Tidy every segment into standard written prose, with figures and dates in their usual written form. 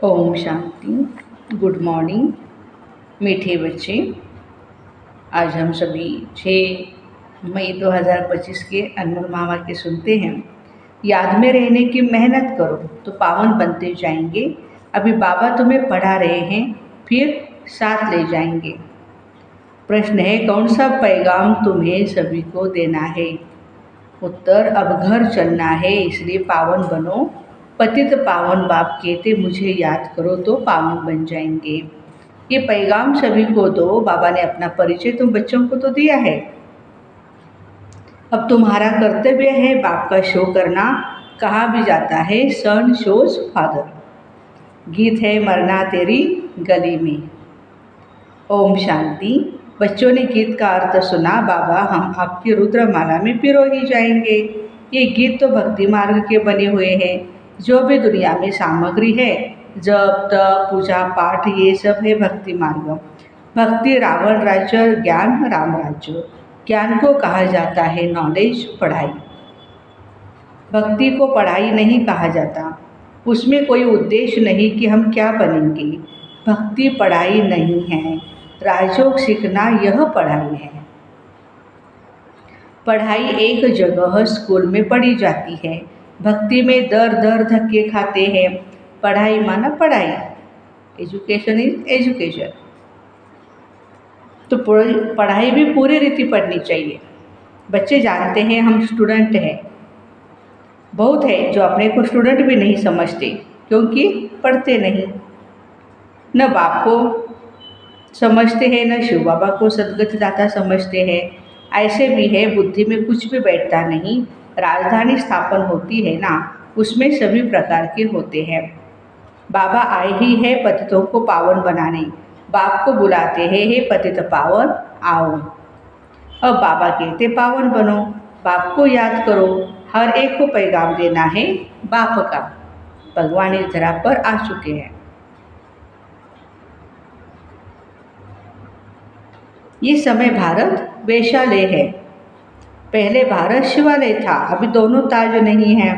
Om Shanti. Good morning मीठे बच्चे। आज हम सभी 6 मई 2025 के अनमोल महावाक्य सुनते हैं। याद में रहने की मेहनत करो तो पावन बनते जाएंगे। अभी बाबा तुम्हें पढ़ा रहे हैं, फिर साथ ले जाएंगे। प्रश्न है, कौन सा पैगाम तुम्हें सभी को देना है? उत्तर, अब घर चलना है, इसलिए पावन बनो। पतित पावन बाप कहते मुझे याद करो तो पावन बन जाएंगे। ये पैगाम सभी को दो। बाबा ने अपना परिचय तुम बच्चों को तो दिया है। अब तुम्हारा कर्तव्य है बाप का शो करना। कहा भी जाता है, सन शोज फादर। गीत है, मरना तेरी गली में। ओम शांति। बच्चों ने गीत का अर्थ सुना। बाबा, हम आपकी रुद्रमाला में पिरो ही जाएंगे। ये गीत तो भक्ति मार्ग के बने हुए हैं। जो भी दुनिया में सामग्री है, जप तप पूजा पाठ, ये सब है भक्ति मार्ग। भक्ति रावण राज्य, ज्ञान राम राज्य। ज्ञान को कहा जाता है नॉलेज, पढ़ाई। भक्ति को पढ़ाई नहीं कहा जाता। उसमें कोई उद्देश्य नहीं कि हम क्या बनेंगे। भक्ति पढ़ाई नहीं है। राजयोग सीखना यह पढ़ाई है। पढ़ाई एक जगह स्कूल में पढ़ी जाती है। भक्ति में दर दर धक्के खाते हैं। पढ़ाई माना पढ़ाई। Education is education. तो पढ़ाई भी पूरी रीति पढ़नी चाहिए। बच्चे जानते हैं हम स्टूडेंट हैं। बहुत है जो अपने को स्टूडेंट भी नहीं समझते, क्योंकि पढ़ते नहीं। न बाप को समझते हैं, न शिव बाबा को सदगति दाता समझते हैं। ऐसे भी है, बुद्धि में कुछ भी बैठता नहीं। राजधानी स्थापन होती है ना, उसमें सभी प्रकार के होते हैं। बाबा आए ही है पतितों को पावन बनाने। बाप को बुलाते हैं, हे पतित पावन आओ। अब बाबा कहते पावन बनो। बाप को याद करो। हर एक को पैगाम देना है बाप का। भगवान इस धरा पर आ चुके हैं। ये समय भारत वैशालय है। पहले भारत शिवालय था। अभी दोनों ताज नहीं है।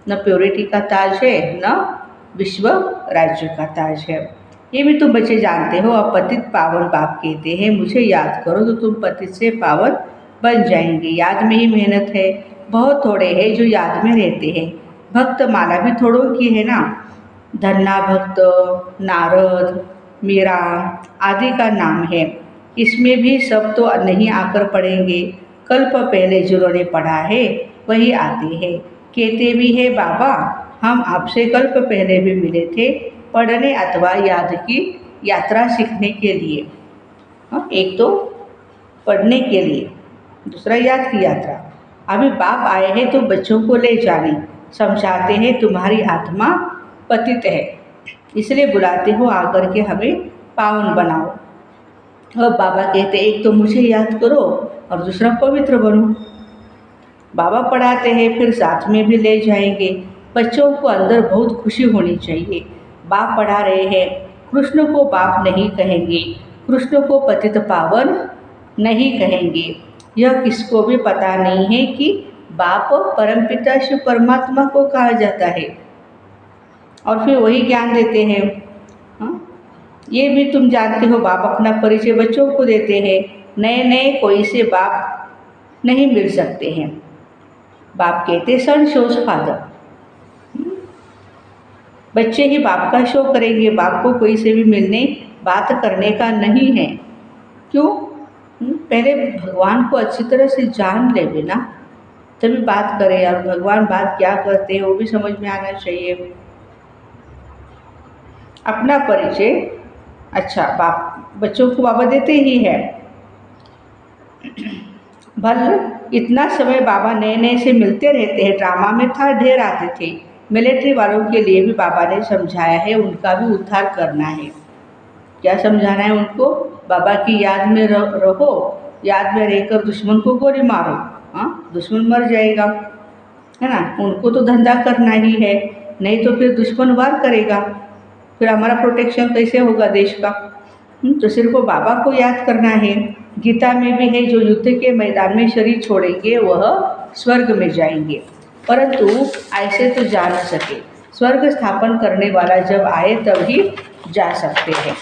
न प्योरिटी का ताज है, न विश्व राज्य का ताज है। ये भी तुम बच्चे जानते हो। अब पतित पावन बाप कहते हैं मुझे याद करो तो तुम पतित से पावन बन जाएंगे। याद में ही मेहनत है। बहुत थोड़े हैं जो याद में रहते हैं। भक्त माला भी थोड़ों की है ना। धन्ना भक्त, नारद, मीरा आदि का नाम है। इसमें भी सब तो नहीं आकर पढ़ेंगे। कल्प पहले जिन्होंने पढ़ा है वही आते हैं। कहते भी है बाबा, हम आपसे कल्प पहले भी मिले थे, पढ़ने अथवा याद की यात्रा सीखने के लिए। एक तो पढ़ने के लिए, दूसरा याद की यात्रा। अभी बाप आए हैं तो बच्चों को ले जाने, समझाते हैं तुम्हारी आत्मा पतित है, इसलिए बुलाते हो आकर के हमें पावन बनाओ। अब बाबा कहते एक तो मुझे याद करो और दूसरा पवित्र बनो। बाबा पढ़ाते हैं, फिर साथ में भी ले जाएंगे। बच्चों को अंदर बहुत खुशी होनी चाहिए। बाप पढ़ा रहे हैं। कृष्ण को बाप नहीं कहेंगे, कृष्ण को पतित पावन नहीं कहेंगे। यह किसको भी पता नहीं है कि बाप परमपिता शिव परमात्मा को कहा जाता है, और फिर वही ज्ञान देते हैं। हाँ? ये भी तुम जानते हो। बाप अपना परिचय बच्चों को देते हैं। नए नए कोई से बाप नहीं मिल सकते हैं। बाप कहते सन शोज फादर। बच्चे ही बाप का शो करेंगे। बाप को कोई से भी मिलने बात करने का नहीं है। क्यों? पहले भगवान को अच्छी तरह से जान ले बिना तभी बात करें। और भगवान बात क्या करते हैं वो भी समझ में आना चाहिए। अपना परिचय अच्छा बाप बच्चों को बाबा देते ही है। भल इतना समय बाबा नए नए से मिलते रहते हैं। ड्रामा में था, ढेर आते थे। मिलिट्री वालों के लिए भी बाबा ने समझाया है, उनका भी उद्धार करना है। क्या समझाना है उनको? बाबा की याद में रहो, याद में रहकर दुश्मन को गोली मारो। हाँ, दुश्मन मर जाएगा, है ना। उनको तो धंधा करना ही है, नहीं तो फिर दुश्मन वार करेगा। फिर हमारा प्रोटेक्शन कैसे होगा देश का? तो सिर्फ बाबा को याद करना है। गीता में भी है, जो युद्ध के मैदान में शरीर छोड़ेंगे वह स्वर्ग में जाएंगे। परंतु ऐसे तो जा न सके। स्वर्ग स्थापन करने वाला जब आए तभी जा सकते हैं।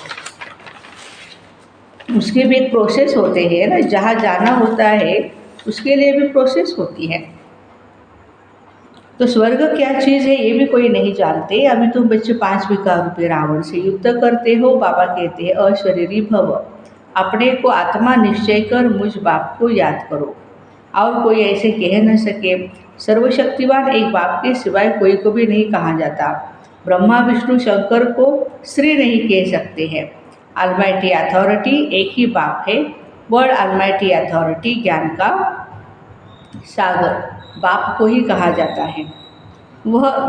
उसकी भी एक प्रोसेस होते हैं ना, जहाँ जाना होता है उसके लिए भी प्रोसेस होती है। तो स्वर्ग क्या चीज़ है ये भी कोई नहीं जानते। अभी तुम बच्चे 5 विकार रूपे रावण से युद्ध करते हो। बाबा कहते हैं अशरीरी भव, अपने को आत्मा निश्चय कर मुझ बाप को याद करो। और कोई ऐसे कह न सके। सर्वशक्तिवान एक बाप के सिवाय कोई को भी नहीं कहा जाता। ब्रह्मा विष्णु शंकर को श्री नहीं कह सकते हैं। ऑलमाइटी अथॉरिटी एक ही बाप है। वर्ड ऑलमाइटी अथॉरिटी ज्ञान का सागर बाप को ही कहा जाता है।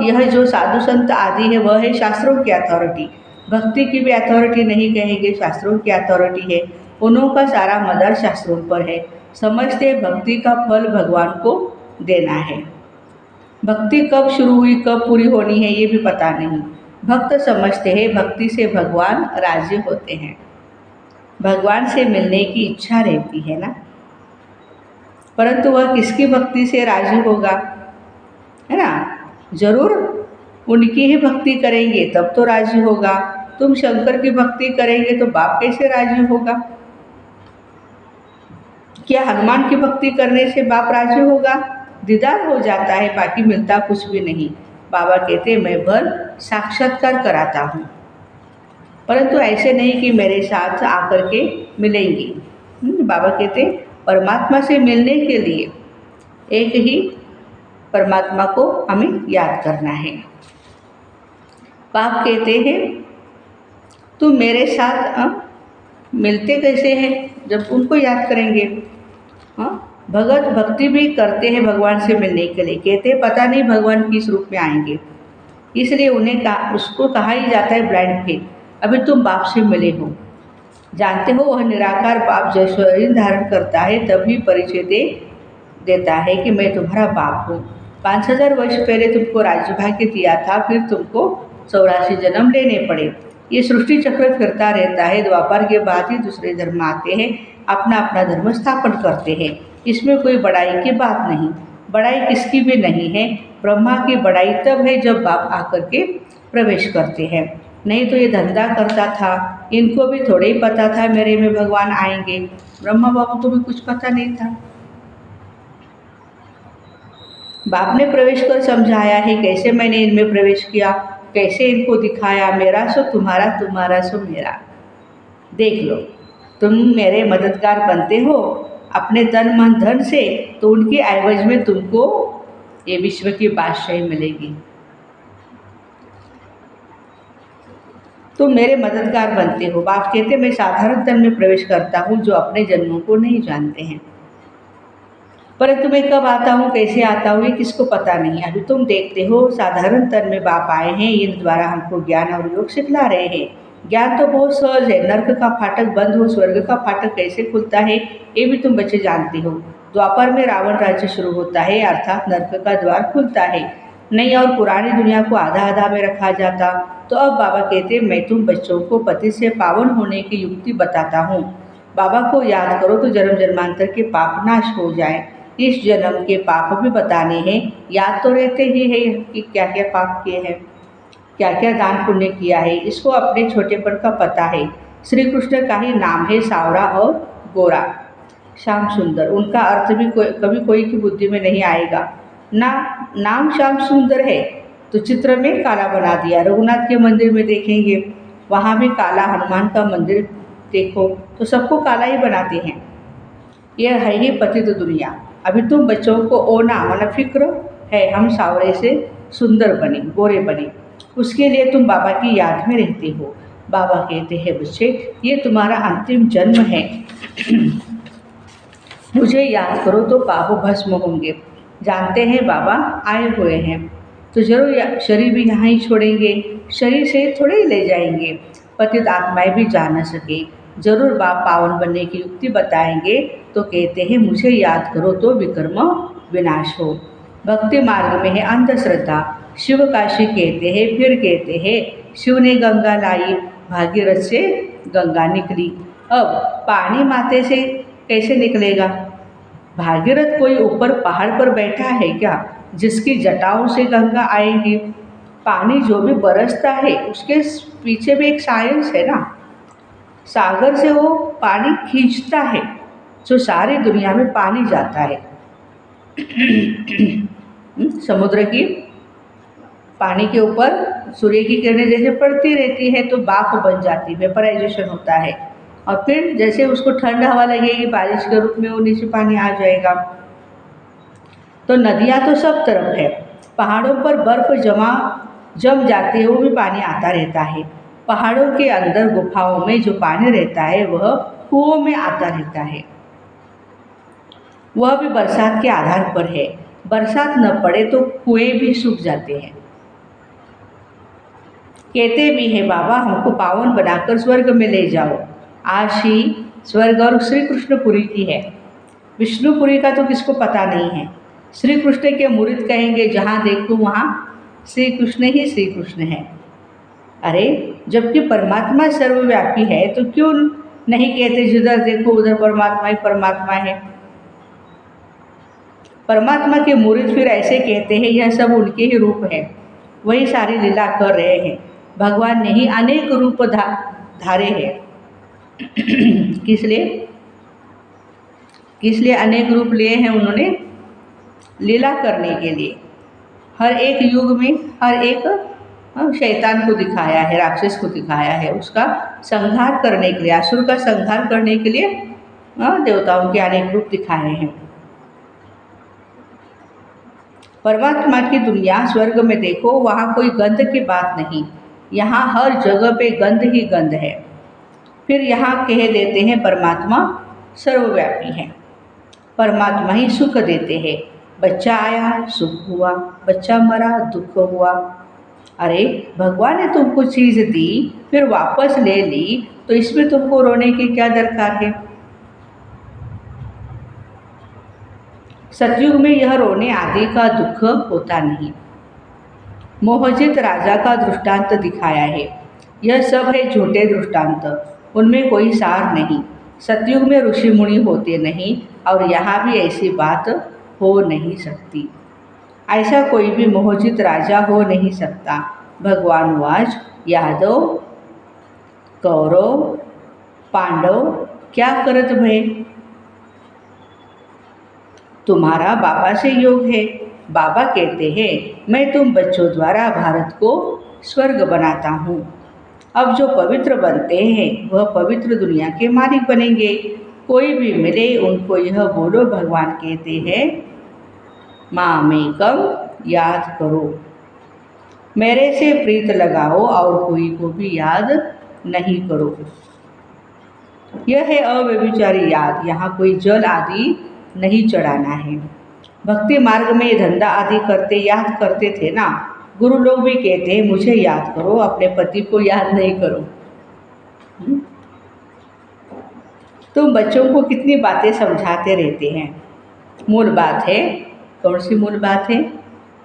यह जो साधु संत आदि है वह है शास्त्रों की अथॉरिटी। भक्ति की भी अथॉरिटी नहीं कहेंगे, शास्त्रों की अथॉरिटी है। उन्हों का सारा मदार शास्त्रों पर है। समझते भक्ति का फल भगवान को देना है। भक्ति कब शुरू हुई कब पूरी होनी है ये भी पता नहीं। भक्त समझते हैं भक्ति से भगवान राजी होते हैं। भगवान से मिलने की इच्छा रहती है ना, परंतु वह किसकी भक्ति से राजी होगा, है ना। जरूर उनकी ही भक्ति करेंगे तब तो राजी होगा। तुम शंकर की भक्ति करेंगे तो बाप कैसे राजी होगा। क्या हनुमान की भक्ति करने से बाप राजी होगा। दीदार हो जाता है, बाकी मिलता कुछ भी नहीं। बाबा कहते मैं भर साक्षात्कार कराता हूँ, परंतु ऐसे नहीं कि मेरे साथ आकर के मिलेंगे। बाबा कहते परमात्मा से मिलने के लिए एक ही परमात्मा को हमें याद करना है। बाप कहते हैं तुम मेरे साथ मिलते कैसे हैं, जब उनको याद करेंगे। भगत भक्ति भी करते हैं भगवान से मिलने के लिए। कहते हैं पता नहीं भगवान किस रूप में आएंगे, इसलिए उन्हें उसको कहा ही जाता है ब्लाइंड फेथ। अभी तुम बाप से मिले हो, जानते हो वह निराकार बाप जब शरीर धारण करता है तभी परिचय देता है कि मैं तुम्हारा बाप हूँ। 5000 वर्ष पहले तुमको राज्य भाग्य दिया था, फिर तुमको 84 जन्म लेने पड़े। ये सृष्टि चक्र फिरता रहता है। द्वापर के बाद ही दूसरे धर्म आते हैं, अपना अपना धर्म स्थापन करते हैं। इसमें कोई बड़ाई की बात नहीं, बड़ाई किसकी भी नहीं है। ब्रह्मा की बड़ाई तब है जब बाप आकर के प्रवेश करते हैं, नहीं तो ये धंधा करता था। इनको भी थोड़े ही पता था मेरे में भगवान आएंगे। ब्रह्मा बाबू को भी कुछ पता नहीं था। बाप ने प्रवेश कर समझाया है कैसे मैंने इनमें प्रवेश किया, कैसे इनको दिखाया। मेरा सो तुम्हारा, तुम्हारा सो मेरा। देख लो, तुम मेरे मददगार बनते हो अपने तन मन धन से, तो उनके एवज में तुमको ये विश्व की बादशाही मिलेगी। तुम मेरे मददगार बनते हो। बाप कहते मैं साधारण तन में प्रवेश करता हूँ जो अपने जन्मों को नहीं जानते हैं, परंतु मैं कब आता हूँ कैसे आता हूँ ये किसको पता नहीं। अभी तुम देखते हो साधारण तन में बाप आए हैं, इन द्वारा हमको ज्ञान और योग सिखला रहे हैं। ज्ञान तो बहुत सहज है। नर्क का फाटक बंद हो स्वर्ग का फाटक कैसे खुलता है ये भी तुम बच्चे जानते हो। द्वापर में रावण राज्य शुरू होता है, अर्थात नर्क का द्वार खुलता है। नहीं और पुरानी दुनिया को आधा आधा में रखा जाता। तो अब बाबा कहते मैं तुम बच्चों को पति से पावन होने की युक्ति बताता हूँ। बाबा को याद करो तो जन्म जन्मांतर के पाप नाश हो जाए। इस जन्म के पाप भी बताने हैं, याद तो रहते ही है कि क्या क्या पाप किए हैं, क्या क्या दान पुण्य किया है, इसको अपने छोटेपन का पता है। श्री कृष्ण का ही नाम है सावरा और गोरा, श्याम सुंदर। उनका अर्थ भी कभी कोई की बुद्धि में नहीं आएगा ना। नाम श्याम सुंदर है तो चित्र में काला बना दिया। रघुनाथ के मंदिर में देखेंगे वहाँ भी काला, हनुमान का मंदिर देखो तो सबको काला ही बनाते हैं। यह है ही पतित दुनिया। अभी तुम बच्चों को ओना मन फिक्र है हम सावरे से सुंदर बने, गोरे बने, उसके लिए तुम बाबा की याद में रहते हो। बाबा कहते हैं बच्चे ये तुम्हारा अंतिम जन्म है, मुझे याद करो तो पाप भस्म होंगे। जानते हैं बाबा आए हुए हैं तो जरूर शरीर भी यहाँ ही छोड़ेंगे, शरीर से थोड़े ही ले जाएंगे। पतित आत्माएं भी जा न सके, जरूर बाप पावन बनने की युक्ति बताएंगे। तो कहते हैं मुझे याद करो तो विकर्म विनाश हो। भक्ति मार्ग में है अंधश्रद्धा। शिव काशी कहते हैं, फिर कहते हैं शिव ने गंगा लाई, भागीरथ से गंगा निकली। अब पानी माथे से कैसे निकलेगा। भागीरथ कोई ऊपर पहाड़ पर बैठा है क्या जिसकी जटाओं से गंगा आएगी। पानी जो भी बरसता है उसके पीछे भी एक साइंस है ना। सागर से वो पानी खींचता है, जो सारी दुनिया में पानी जाता है। समुद्र की पानी के ऊपर सूर्य की किरणें जैसे पड़ती रहती है तो भाप बन जाती है, वेपराइजेशन होता है। और फिर जैसे उसको ठंड हवा लगेगी बारिश के रूप में, वो नीचे पानी आ जाएगा। तो नदियाँ तो सब तरफ है, पहाड़ों पर बर्फ जम जाती है, वो भी पानी आता रहता है। पहाड़ों के अंदर गुफाओं में जो पानी रहता है वह कुओं में आता रहता है, वह भी बरसात के आधार पर है। बरसात न पड़े तो कुएं भी सूख जाते हैं। कहते भी हैं बाबा हमको पावन बनाकर स्वर्ग में ले जाओ। आज ही स्वर्ग और श्री कृष्णपुरी की है, विष्णुपुरी का तो किसको पता नहीं है। श्री कृष्ण के मुरीद कहेंगे जहाँ देखो वहाँ श्री कृष्ण ही श्री कृष्ण है। अरे जबकि परमात्मा सर्वव्यापी है तो क्यों नहीं कहते जिधर देखो उधर परमात्मा ही परमात्मा है। परमात्मा के मुरीद फिर ऐसे कहते हैं यह सब उनके ही रूप है, वही सारी लीला कर रहे हैं। भगवान ने ही अनेक रूप धारे हैं। किस लिए अनेक रूप लिए हैं उन्होंने? लीला करने के लिए। हर एक युग में हर एक शैतान को दिखाया है, राक्षस को दिखाया है, उसका संहार करने के लिए, असुर का संहार करने के लिए देवताओं के अनेक रूप दिखाए हैं। परमात्मा की दुनिया स्वर्ग में देखो, वहाँ कोई गंध की बात नहीं, यहाँ हर जगह पे गंध ही गंध है। फिर यहाँ कह देते हैं परमात्मा सर्वव्यापी है, परमात्मा ही सुख देते हैं। बच्चा आया सुख हुआ, बच्चा मरा दुख हुआ। अरे भगवान ने तुमको चीज़ दी फिर वापस ले ली, तो इसमें तुमको रोने की क्या दरकार है? सतयुग में यह रोने आदि का दुख होता नहीं। मोहजित राजा का दृष्टांत दिखाया है, यह सब है झूठे दृष्टांत, उनमें कोई सार नहीं। सतयुग में ऋषि मुनि होते नहीं और यहाँ भी ऐसी बात हो नहीं सकती। ऐसा कोई भी मोहजित राजा हो नहीं सकता। भगवान वाच यादव कौरव पांडव क्या करत भय, तुम्हारा बाबा से योग है। बाबा कहते हैं मैं तुम बच्चों द्वारा भारत को स्वर्ग बनाता हूँ। अब जो पवित्र बनते हैं वह पवित्र दुनिया के मालिक बनेंगे। कोई भी मिले उनको यह बोलो भगवान कहते हैं मामेकम याद करो, मेरे से प्रीत लगाओ और कोई को भी याद नहीं करो। यह है अव्यभिचारी याद, यहाँ कोई जल आदि नहीं चढ़ाना है। भक्ति मार्ग में धंधा आदि करते याद करते थे ना, गुरु लोग भी कहते हैं मुझे याद करो, अपने पति को याद नहीं करो। तुम बच्चों को कितनी बातें समझाते रहते हैं। मूल बात है, कौन सी मूल बात है?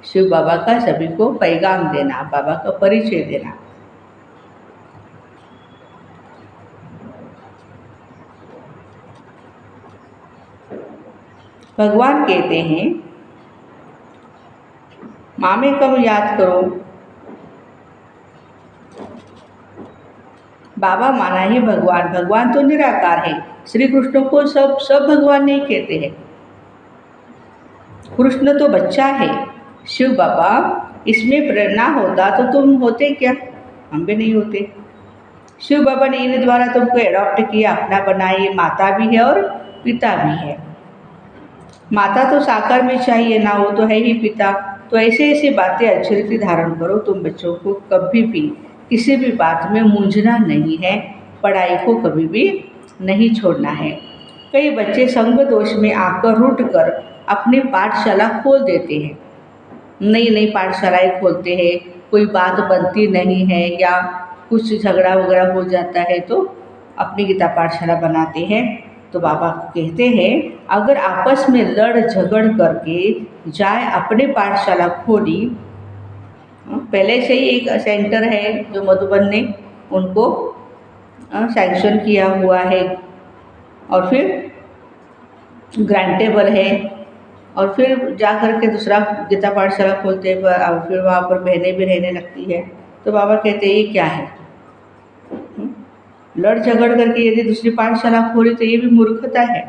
शिव बाबा का सभी को पैगाम देना, बाबा का परिचय देना। भगवान कहते हैं मामे कम याद करो। बाबा माना ही भगवान, भगवान तो निराकार है। श्री कृष्ण को सब भगवान नहीं कहते हैं। कृष्ण तो बच्चा है, शिव बाबा इसमें प्रेरणा होता तो तुम होते क्या? हम भी नहीं होते। शिव बाबा ने इन द्वारा तुमको एडॉप्ट किया, अपना बनाई। माता भी है और पिता भी है। माता तो साकार में चाहिए ना, वो तो है ही पिता। तो ऐसे ऐसी बातें अच्छी धारण करो। तुम बच्चों को कभी भी किसी भी बात में मूंझना नहीं है, पढ़ाई को कभी भी नहीं छोड़ना है। कई बच्चे संग दोष में आकर रूठ कर अपनी पाठशाला खोल देते हैं, नई नई पाठशालाएँ खोलते हैं। कोई बात बनती नहीं है या कुछ झगड़ा वगैरह हो जाता है तो अपनी गीता पाठशाला बनाते हैं। तो बाबा कहते हैं अगर आपस में लड़ झगड़ करके जाए अपने पाठशाला खोली, पहले से ही एक सेंटर है जो मधुबन ने उनको सैंक्शन किया हुआ है और फिर ग्रांटेबल है और फिर जा कर के दूसरा गीता पाठशाला खोलते हैं और फिर वहाँ पर बहनें भी रहने लगती है। तो बाबा कहते हैं ये क्या है? लड़ झगड़ करके यदि दूसरी पाठशाला खोली तो ये भी मूर्खता है।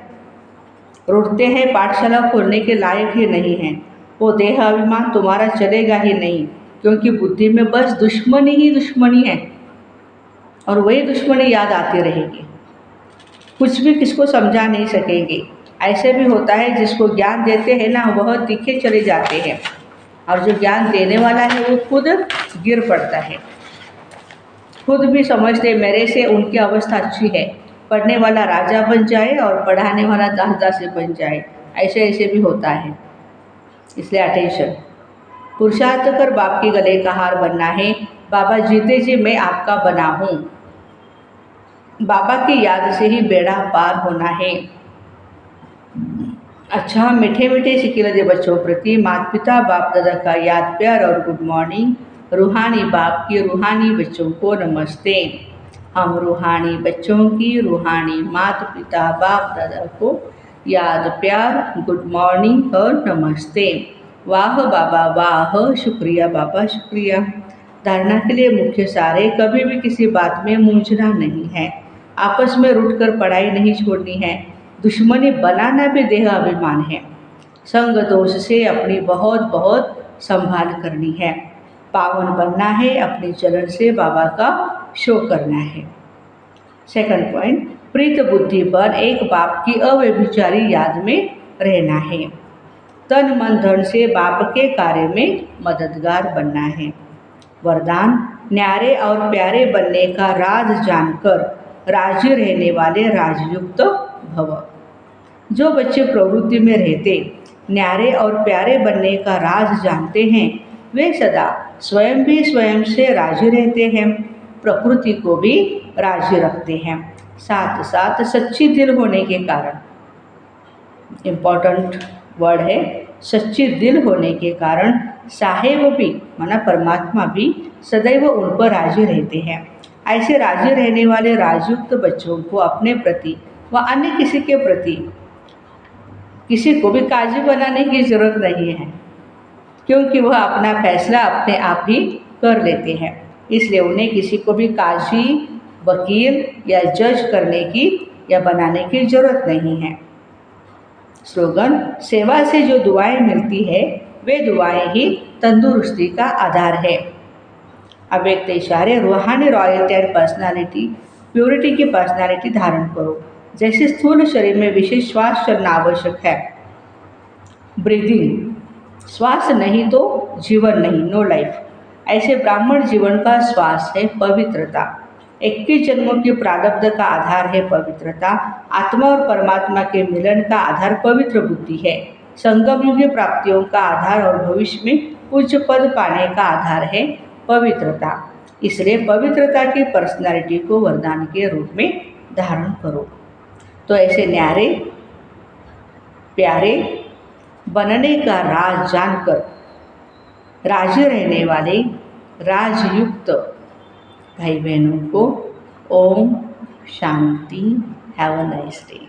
रुठते हैं पाठशाला खोलने के लायक ही नहीं है। वो देह अभिमान तुम्हारा चलेगा ही नहीं, क्योंकि बुद्धि में बस दुश्मनी ही दुश्मनी है और वही दुश्मनी याद आती रहेगी। कुछ भी किसको समझा नहीं सकेंगे। ऐसे भी होता है जिसको ज्ञान देते हैं ना वह दिखे चले जाते हैं, और जो ज्ञान देने वाला है वो खुद गिर पड़ता है। खुद भी समझते मेरे से उनकी अवस्था अच्छी है, पढ़ने वाला राजा बन जाए और पढ़ाने वाला दास दासी बन जाए। ऐसे ऐसे भी होता है। इसलिए अटेंशन, पुरुषार्थ कर बाप के गले का हार बनना है। बाबा जीते जी मैं आपका बना हूँ। बाबा की याद से ही बेड़ा पार होना है। अच्छा, मीठे मीठे सिकिलदे बच्चों प्रति माता पिता बाप दादा का याद प्यार और गुड मॉर्निंग। रूहानी बाप की रूहानी बच्चों को नमस्ते। हम रूहानी बच्चों की रूहानी माता पिता बाप दादा को याद प्यार, गुड मॉर्निंग और नमस्ते। वाह बाबा वाह, शुक्रिया बाबा शुक्रिया। धारणा के लिए मुख्य सारे, कभी भी किसी बात में मूंझना नहीं है। आपस में रुठकर पढ़ाई नहीं छोड़नी है। दुश्मनी बनाना भी देह अभिमान है। संग दोष से अपनी बहुत बहुत संभाल करनी है। पावन बनना है, अपने चरण से बाबा का शो करना है। सेकंड पॉइंट, प्रीत बुद्धि पर एक बाप की अव्यभिचारी याद में रहना है। तन मन धन से बाप के कार्य में मददगार बनना है। वरदान, न्यारे और प्यारे बनने का राज जानकर राजी रहने वाले राजयुक्त भव। जो बच्चे प्रवृत्ति में रहते न्यारे और प्यारे बनने का राज जानते हैं, वे सदा स्वयं भी स्वयं से राजी रहते हैं, प्रकृति को भी राजी रखते हैं। साथ साथ सच्ची दिल होने के कारण, इम्पोर्टेंट वर्ड है, सच्ची दिल होने के कारण साहेब भी माना परमात्मा भी सदैव उन पर राजी रहते हैं। ऐसे राजी रहने वाले राजयुक्त बच्चों को अपने प्रति व अन्य किसी के प्रति किसी को भी काजी बनाने की जरूरत नहीं है, क्योंकि वह अपना फैसला अपने आप ही कर लेते हैं। इसलिए उन्हें किसी को भी काजी, वकील या जज करने की या बनाने की जरूरत नहीं है। स्लोगन, सेवा से जो दुआएं मिलती है वे दुआएं ही तंदुरुस्ती का आधार है। अव्यक्त इशारे, रूहानी रॉयल्टी एंड पर्सनालिटी, प्योरिटी की पर्सनालिटी धारण करो। जैसे स्थूल शरीर में विशेष श्वास चलना आवश्यक है, ब्रीदिंग, श्वास नहीं तो जीवन नहीं, नो लाइफ। ऐसे ब्राह्मण जीवन का श्वास है पवित्रता। 21 जन्मों के प्रारब्ध का आधार है पवित्रता। आत्मा और परमात्मा के मिलन का आधार पवित्र बुद्धि है। संगम युग प्राप्तियों का आधार और भविष्य में उच्च पद पाने का आधार है पवित्रता। इसलिए पवित्रता की पर्सनालिटी को वरदान के रूप में धारण करो। तो ऐसे न्यारे प्यारे बनने का राज जानकर राजी रहने वाले राजयुक्त भाई बहनों को ओम शांति। Have a nice day.